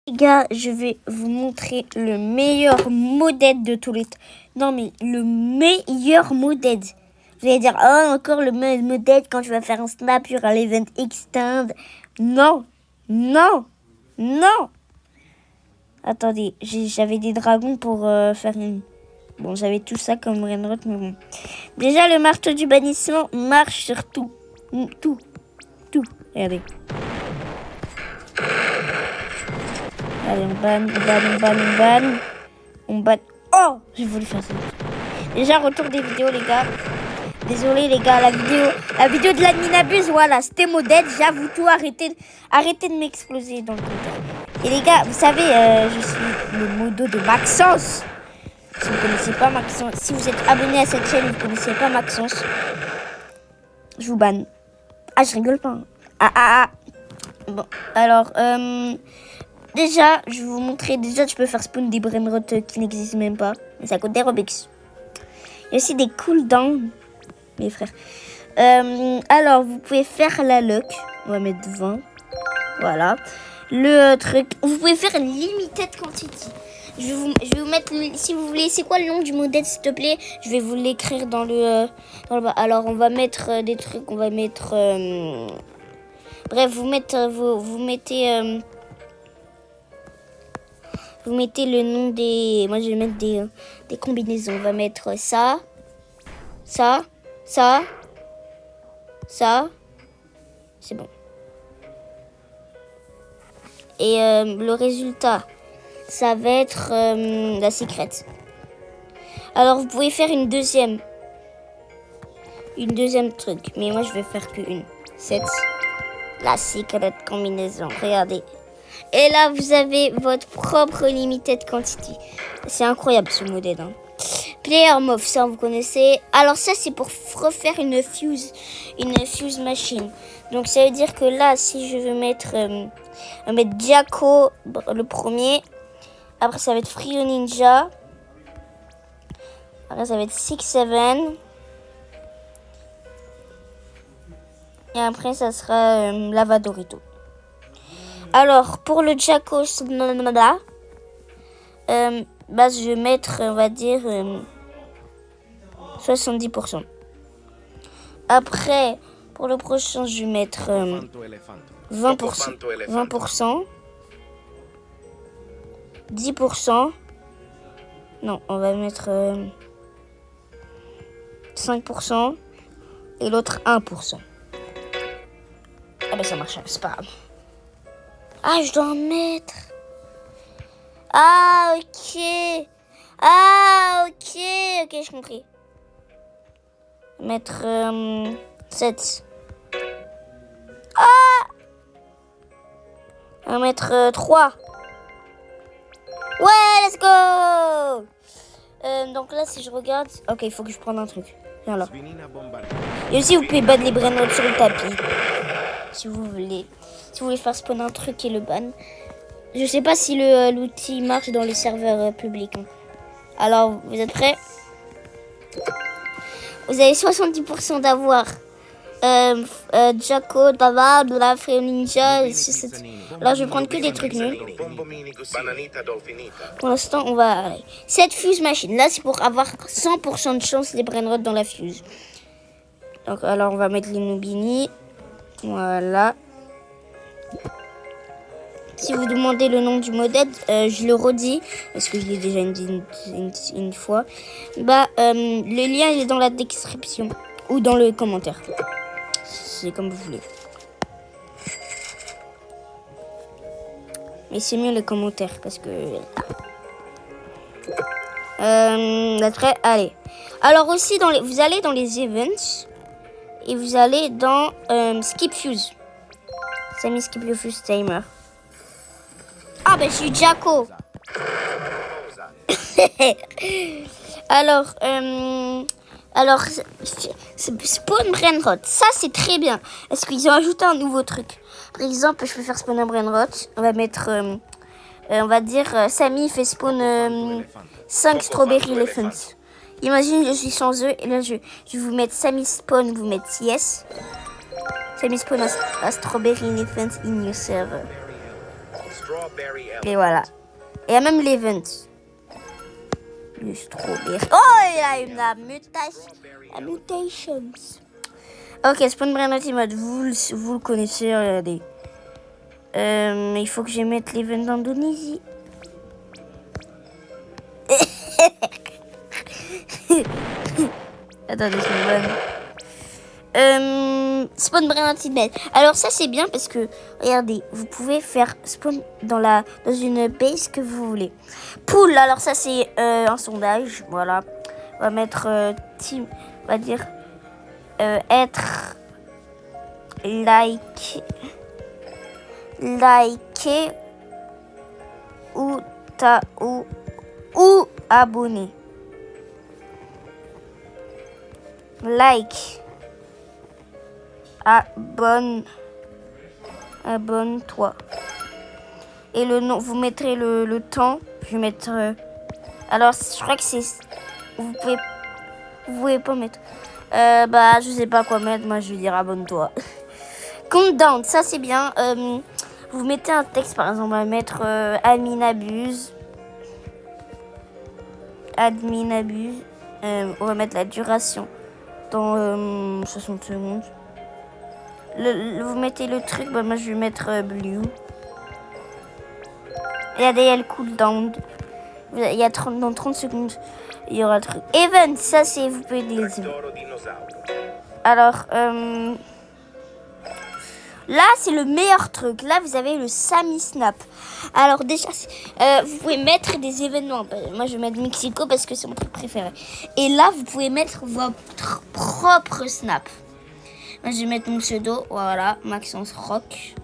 Les gars, je vais vous montrer le meilleur modèle de tous les temps. Non, mais le meilleur modèle. Vous allez dire, oh, encore le même modèle quand je vais faire un snap sur l'event extend. Non, non, non. Attendez, j'avais des dragons pour faire une... Bon, j'avais tout ça comme Rainrot, mais bon. Déjà, le marteau du bannissement marche sur tout. Tout. Regardez. Allez, on banne. On banne. Oh, j'ai voulu faire ça. Déjà, retour des vidéos, les gars. Désolé, les gars, la vidéo de l'admin abuse, voilà, c'était modèle. J'avoue tout, arrêtez de m'exploser dans le commentaire. Et les gars, vous savez, je suis le modo de Maxence. Si vous ne connaissez pas Maxence, si vous êtes abonné à cette chaîne et vous ne connaissez pas Maxence, je vous banne. Ah, je rigole pas. Bon, alors, déjà, je vais vous montrer. Déjà, je peux faire spawn des brainrots qui n'existent même pas. Mais ça coûte des Robux. Il y a aussi des cooldowns, mes frères. Alors, vous pouvez faire la luck. On va mettre 20. Voilà. Le truc. Vous pouvez faire une limited quantity. Je vais vous mettre, si vous voulez, c'est quoi le nom du modèle, s'il te plaît? Je vais vous l'écrire dans le bas. Alors, on va mettre des trucs. On va mettre... bref, vous mettez le nom des... Moi, je vais mettre des combinaisons. On va mettre ça. C'est bon. Et le résultat, ça va être la secret. Alors, vous pouvez faire une deuxième truc. Mais moi, je vais faire qu'une. C'est la secret combinaison. Regardez. Et là, vous avez votre propre limited quantity. C'est incroyable ce modèle. Hein. Player Mob, ça vous connaissez. Alors ça, c'est pour refaire une fuse machine. Donc ça veut dire que là, si je veux mettre, on va mettre Jacko le premier. Après, ça va être Frio Ninja. Après, ça va être 6-7. Et après, ça sera Lavadorito. Alors, pour le Jacko, je vais mettre, on va dire, 70%. Après, pour le prochain, je vais mettre 20%. 10%. Non, on va mettre 5%. Et l'autre 1%. Ah ben ça marche, c'est pas grave. Ah, je dois en mettre. Ah, ok, j'ai compris. Mettre 7. Ah, on va mettre 3. Ouais, let's go. Donc là, si je regarde... Ok, il faut que je prenne un truc. Viens là. Et aussi, vous pouvez ban les brainrots sur le tapis. Si vous voulez. Si vous voulez faire spawn un truc et le ban. Je sais pas si l'outil marche dans les serveurs publics. Hein. Alors, vous êtes prêts? Vous avez 70% d'avoir Jacko, Dava, la Frio Ninja. Alors, je vais prendre que des trucs nuls. Pour l'instant, on va... Cette fuse machine, là, c'est pour avoir 100% de chance des brainrots dans la fuse. Donc, alors, on va mettre les Nubini. Voilà. Si vous demandez le nom du modèle, je le redis, parce que je l'ai déjà dit une fois. Le lien il est dans la description ou dans le commentaire. C'est comme vous voulez. Mais c'est mieux les commentaires parce que... Après, allez. Alors aussi, vous allez dans les events et vous allez dans Skip Fuse. Ça met Skip Fuse Timer. Ah ben je suis Jacko. Alors spawn brainrot, ça c'est très bien. Est-ce qu'ils ont ajouté un nouveau truc? Par exemple, je peux faire spawn un brainrot. On va mettre, on va dire, Samy fait spawn 5 strawberry elephants. Imagine je suis sans eux et là je vais vous mettre Samy spawn, vous mettre yes. Samy spawn a strawberry elephants in your server. Et voilà. Et il y a même l'event. Le strawberry. Oh, il a une mutation. La mutations. Ok, Spawn Brainrot mode. Vous le connaissez, regardez. Il faut que je mette l'event d'Indonésie. Attendez, c'est bonne. Spawn Brainrot bed. Alors ça c'est bien parce que regardez, vous pouvez faire spawn dans une base que vous voulez. Pool, alors ça c'est un sondage, voilà. On va mettre team, on va dire être liké ou abonné. Like. Abonne-toi. Et le nom, vous mettrez le temps. Je vais mettre. Alors, je crois que c'est. Vous pouvez pas mettre. Je sais pas quoi mettre. Moi, je vais dire abonne-toi. Countdown, ça c'est bien. Vous mettez un texte, par exemple, on va mettre admin abuse. On va mettre la duration dans 60 secondes. Vous mettez le truc, moi je vais mettre blue. Regardez, il y a le cooldown. Dans 30 secondes, il y aura le truc. Event, ça c'est, vous pouvez les events. Alors, là c'est le meilleur truc. Là vous avez le Sammy Snap. Alors déjà, vous pouvez mettre des événements. Moi je vais mettre Mexico parce que c'est mon truc préféré. Et là vous pouvez mettre votre propre snap. Moi, je vais mettre mon pseudo, voilà, Maxence Rock.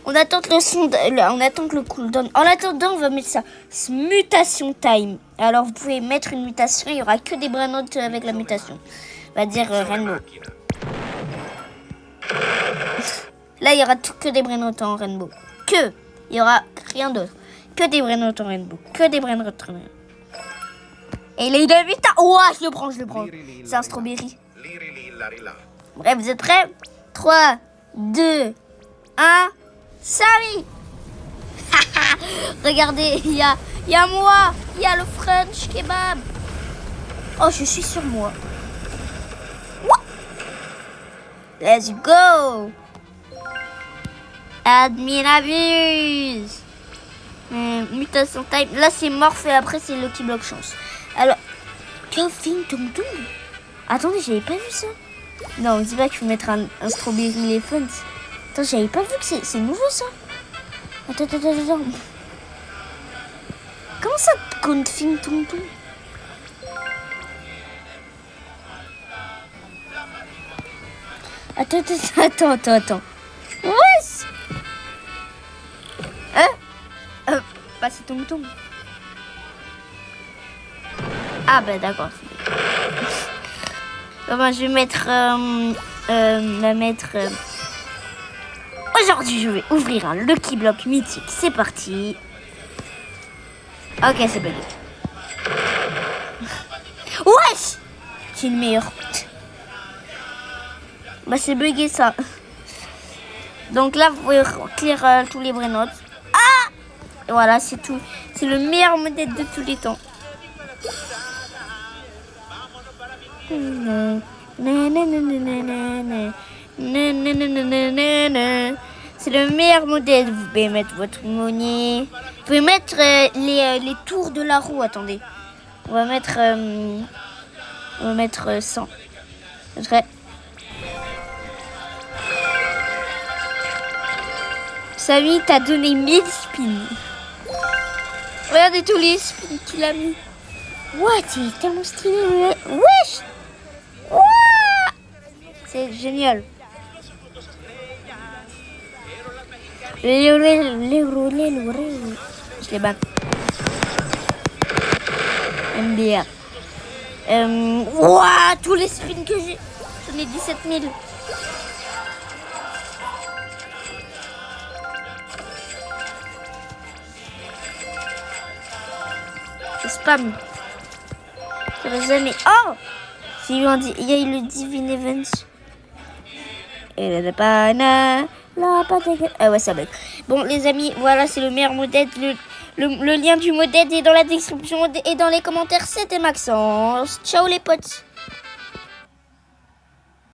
On attend que le cooldown. En attendant, on va mettre ça. Mutation time. Alors, vous pouvez mettre une mutation. Il n'y aura que des brainotes avec la mutation. On va dire Rainbow. Là, il y aura que des brainotes en Rainbow. Il n'y aura rien d'autre. Que des brainotes en Rainbow. Que des brainotes en Rainbow. Et il est de 8 ans. Ouah, je le prends. C'est un strawberry. Bref, vous êtes prêts? 3, 2, 1, Sammy. Regardez, il y a moi, il y a le French kebab. Oh, je suis sur moi. Let's go. Admin abuse. Mutation type. Là, c'est morph et après, c'est Lucky Block chance. Alors, Calvin Tung Tung. Attendez, j'avais pas vu ça. Non, dis pas qu'il faut mettre un Strawberry Elephant. Attends, j'avais pas vu que c'est nouveau ça. Attends. Comment ça, Confine Tung Tung? Attends. Wesh. C'est Tung Tung. Ah bah d'accord. Je vais mettre... Aujourd'hui, je vais ouvrir un Lucky Block mythique. C'est parti. Ok, c'est bugué. Wesh. C'est le meilleur. C'est bugué ça. Donc là, vous pouvez clear tous les brainotes. Ah. Et voilà, c'est tout. C'est le meilleur modèle de tous les temps. C'est le meilleur modèle. Vous pouvez mettre votre monnaie. Vous pouvez mettre les tours de la roue. Attendez. On va mettre 100. Très. Sammy t'a donné 1000 spins. Regardez tous les spins qu'il a mis. What? Il est tellement stylé. Wesh. C'est génial. Je les bats. MDR. Tous les spins que j'ai. J'en ai 17 000. Spam. Jamais. Oh! Il y a eu le Divine Event. Et le pana. Là, pas dégueu. Ah ouais, ça bug. Bon, les amis, voilà, c'est le meilleur modèle. Le lien du modèle est dans la description et dans les commentaires. C'était Maxence. Ciao les potes.